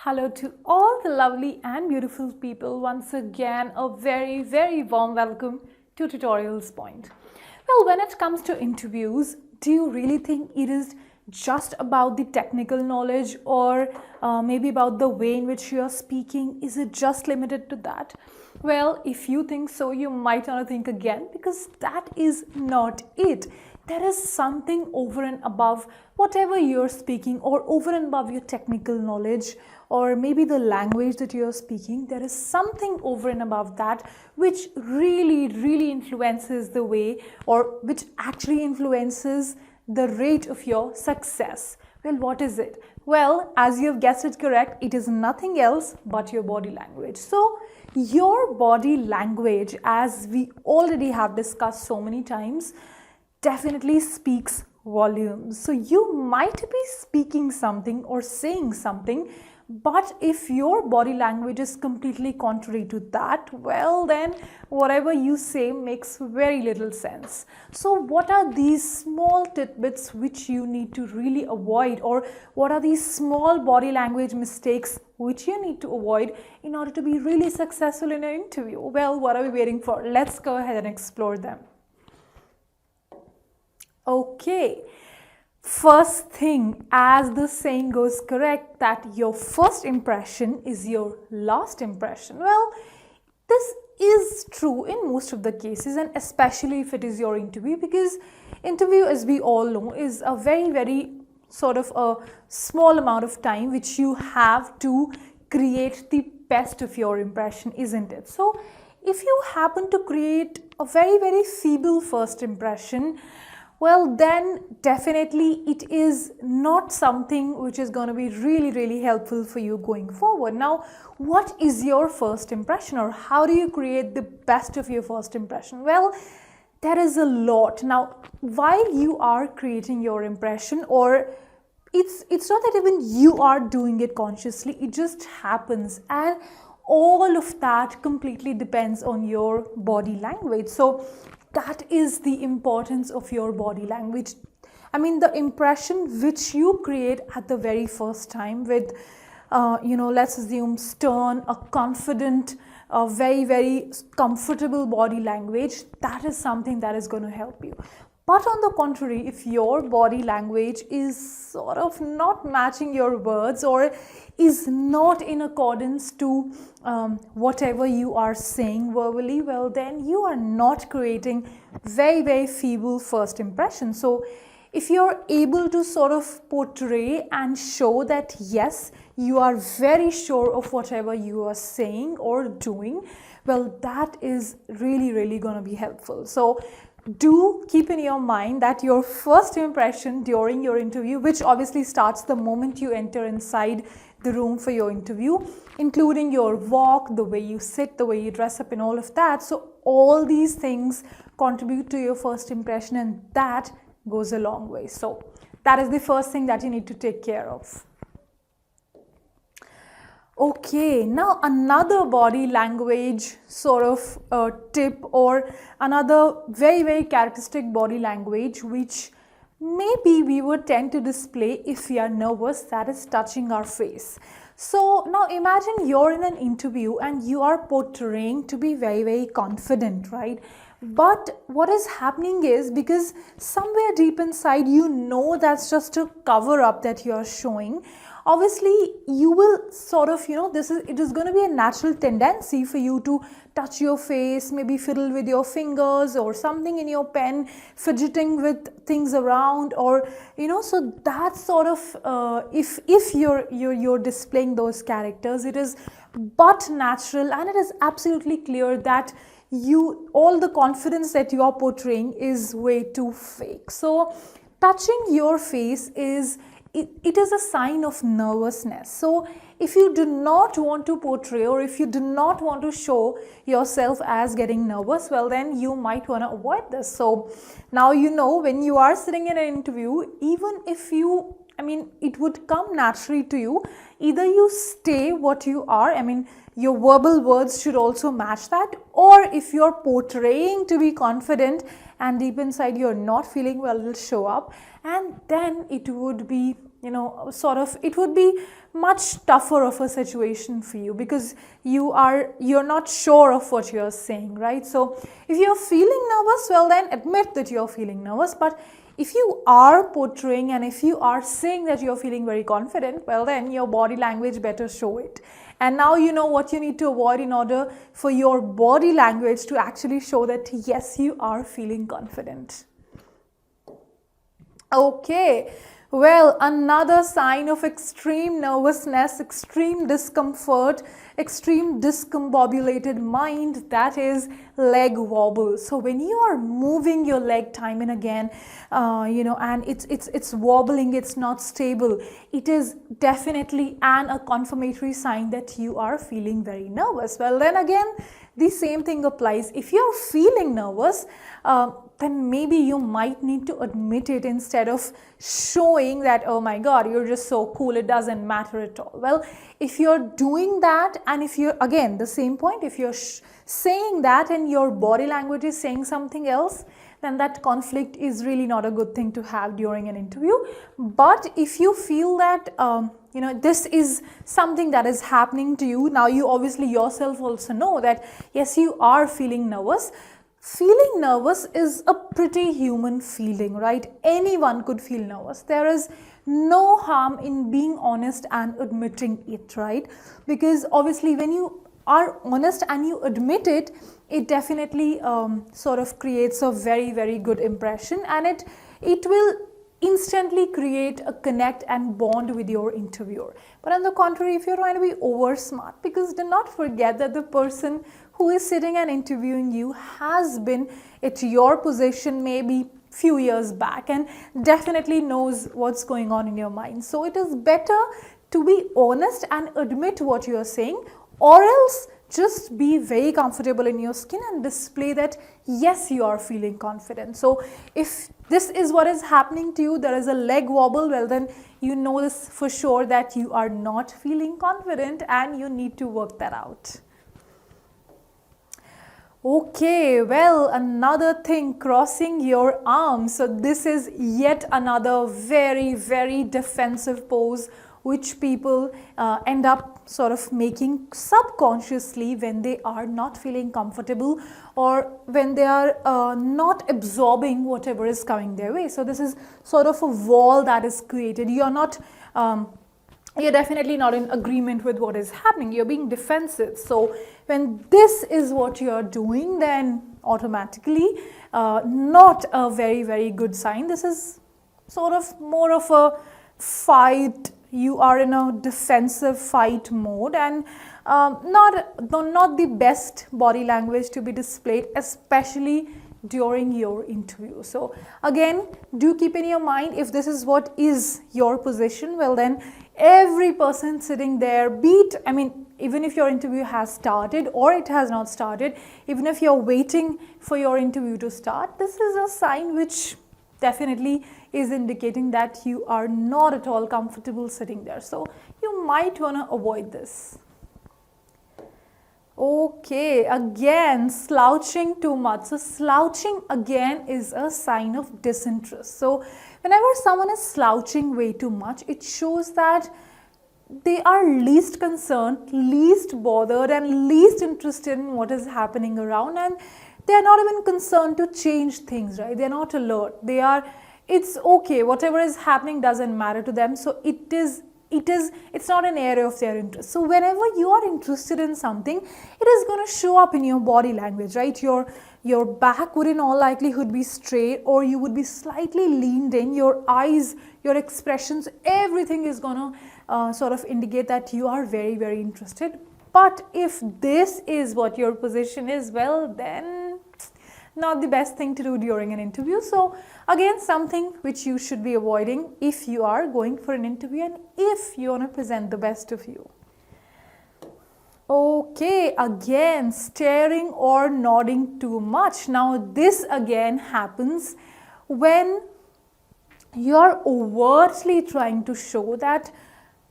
Hello to all the lovely and beautiful people. Once again, a very warm welcome to Tutorials Point. Well, when it comes to interviews, do you really think it is just about the technical knowledge or maybe about the way in which you are speaking? Is it just limited to that? Well, if you think so, you might want to think again, because that is not it. There is something over and above whatever you're speaking, or over and above your technical knowledge, or maybe the language that you're speaking. There is something over and above that which really influences the way, or which actually influences the rate of your success. Well, what is it? Well, as you've guessed it correct, it is nothing else but your body language. So your body language, as we already have discussed so many times, definitely speaks volumes. So you might be speaking something or saying something, but if your body language is completely contrary to that, well, then whatever you say makes very little sense. So what are these small tidbits which you need to really avoid, or what are these small body language mistakes which you need to avoid in order to be really successful in an interview? Well, what are we waiting for? Let's go ahead and explore them. Okay, first thing, as the saying goes correct, that your first impression is your last impression. Well, this is true in most of the cases, and especially if it is your interview, because interview, as we all know, is a very sort of a small amount of time which you have to create the best of your impression, isn't it? So if you happen to create a very feeble first impression, well, then definitely it is not something which is going to be really helpful for you going forward. Now, what is your first impression, or how do you create the best of your first impression? Well, there is a lot. Now, while you are creating your impression, or it's not that even you are doing it consciously, it just happens, and all of that completely depends on your body language. So that is the importance of your body language. I mean, the impression which you create at the very first time with, let's assume stern, a confident, a very comfortable body language, that is something that is going to help you. But on the contrary, if your body language is sort of not matching your words, or is not in accordance to whatever you are saying verbally, well, then you are not creating very feeble first impression. So if you're able to sort of portray and show that yes, you are very sure of whatever you are saying or doing, well, that is really going to be helpful. So do keep in your mind that your first impression during your interview, which obviously starts the moment you enter inside the room for your interview, including your walk, the way you sit, the way you dress up, and all of that. So all these things contribute to your first impression, and that goes a long way. So that is the first thing that you need to take care of. Okay, now another body language sort of tip, or another very characteristic body language which maybe we would tend to display if we are nervous, that is touching our face. So now imagine you're in an interview and you are portraying to be very confident, right? But what is happening is, because somewhere deep inside you know that's just a cover up that you're showing, obviously you will sort of, it is going to be a natural tendency for you to touch your face, maybe fiddle with your fingers or something in your pen, fidgeting with things around, or so that sort of if you're displaying those characters, it is but natural, and it is absolutely clear that all the confidence that you are portraying is way too fake. So touching your face is it is a sign of nervousness. So if you do not want to portray, or if you do not want to show yourself as getting nervous, well, then you might want to avoid this. So now when you are sitting in an interview, even if it would come naturally to you, either you stay what you are, your verbal words should also match that, or if you're portraying to be confident and deep inside you're not feeling well, it'll show up, and then it would be sort of, it would be much tougher of a situation for you, because you're not sure of what you're saying, right? So if you're feeling nervous, well then admit that you're feeling nervous. But if you are portraying and if you are saying that you're feeling very confident, well then your body language better show it. And now you know what you need to avoid in order for your body language to actually show that yes, you are feeling confident. Okay, well, another sign of extreme nervousness, extreme discomfort, extreme discombobulated mind, that is leg wobble. So when you are moving your leg time and again, and it's wobbling, it's not stable, it is definitely a confirmatory sign that you are feeling very nervous. Well, then again, the same thing applies. If you're feeling nervous, then maybe you might need to admit it instead of showing that, oh my God, you're just so cool, it doesn't matter at all. Well, if you're doing that, and if you're, again, the same point, if you're saying that and your body language is saying something else, then that conflict is really not a good thing to have during an interview. But if you feel that, this is something that is happening to you, now you obviously yourself also know that, yes, you are feeling nervous. Feeling nervous is a pretty human feeling, right? Anyone could feel nervous. There is no harm in being honest and admitting it, right? Because obviously when you are honest and you admit it, it definitely sort of creates a very, very good impression, and it will instantly create a connect and bond with your interviewer. But on the contrary, if you're trying to be over smart, because do not forget that the person who is sitting and interviewing you has been at your position maybe few years back and definitely knows what's going on in your mind. So it is better to be honest and admit what you are saying, or else just be very comfortable in your skin and display that yes, you are feeling confident. So if this is what is happening to you, there is a leg wobble, well then you know this for sure that you are not feeling confident and you need to work that out. Okay, well, another thing, crossing your arms. So this is yet another very, very defensive pose which people end up sort of making subconsciously when they are not feeling comfortable or when they are not absorbing whatever is coming their way. So this is sort of a wall that is created. You're definitely not in agreement with what is happening. You're being defensive. So when this is what you're doing, then automatically not a very, very good sign. This is sort of more of a fight. You are in a defensive fight mode, and not the best body language to be displayed, especially during your interview. So again, do keep in your mind, if this is what is your position, well then every person sitting there, even if your interview has started or it has not started, even if you're waiting for your interview to start, this is a sign which definitely is indicating that you are not at all comfortable sitting there. So you might want to avoid this. Okay, again, slouching too much. So slouching again is a sign of disinterest. So whenever someone is slouching way too much, it shows that they are least concerned, least bothered, and least interested in what is happening around, and they are not even concerned to change things, right? They are not alert. It's okay, whatever is happening doesn't matter to them. So it's not an area of their interest. So whenever you are interested in something, it is going to show up in your body language, right? Your back would in all likelihood be straight, or you would be slightly leaned in. Your eyes, your expressions, everything is going to sort of indicate that you are very, very interested. But if this is what your position is, well then not the best thing to do during an interview. So again, something which you should be avoiding if you are going for an interview and if you want to present the best of you. Okay, again, staring or nodding too much. Now this again happens when you are overtly trying to show that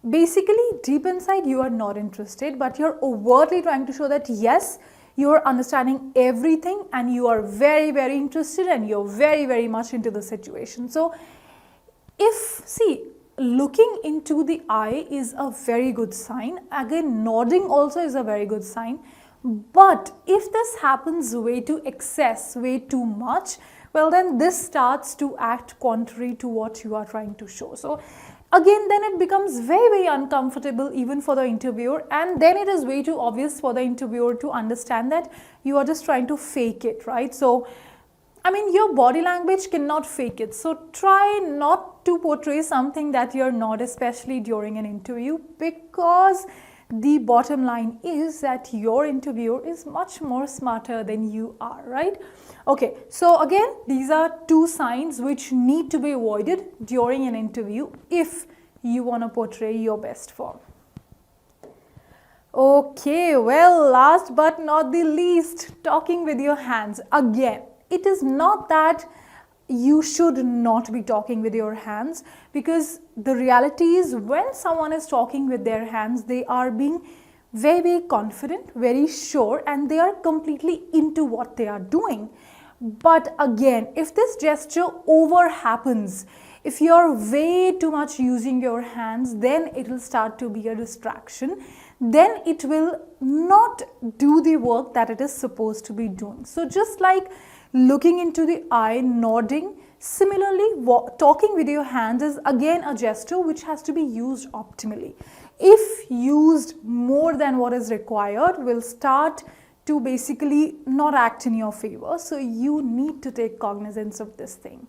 basically deep inside you are not interested, but you're overtly trying to show that yes, you are understanding everything and you are very, very interested and you're very, very much into the situation. So looking into the eye is a very good sign. Again, nodding also is a very good sign. But if this happens way too excess, way too much, well then this starts to act contrary to what you are trying to show. So again, then it becomes very uncomfortable even for the interviewer, and then it is way too obvious for the interviewer to understand that you are just trying to fake it, right? So I mean, your body language cannot fake it. So try not to portray something that you're not, especially during an interview, because the bottom line is that your interviewer is much more smarter than you are, right? Okay, so again, these are two signs which need to be avoided during an interview if you want to portray your best form. Okay, well, last but not the least, talking with your hands. Again, it is not that you should not be talking with your hands, because the reality is when someone is talking with their hands, they are being very confident, very sure, and they are completely into what they are doing. But again, if this gesture over happens, if you are way too much using your hands, then it will start to be a distraction. Then it will not do the work that it is supposed to be doing. So just like looking into the eye, nodding, similarly talking with your hands is again a gesture which has to be used optimally. If used more than what is required, will start to basically not act in your favor. So you need to take cognizance of this thing.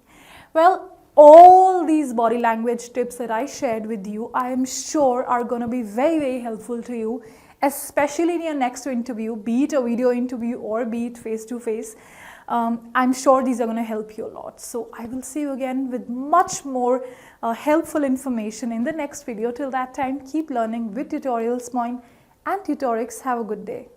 Well, all these body language tips that I shared with you, I am sure are going to be very helpful to you, especially in your next interview, be it a video interview or be it face-to-face. I'm sure these are going to help you a lot. So I will see you again with much more helpful information in the next video. Till that time, keep learning with Tutorials Point and Tutorix. Have a good day.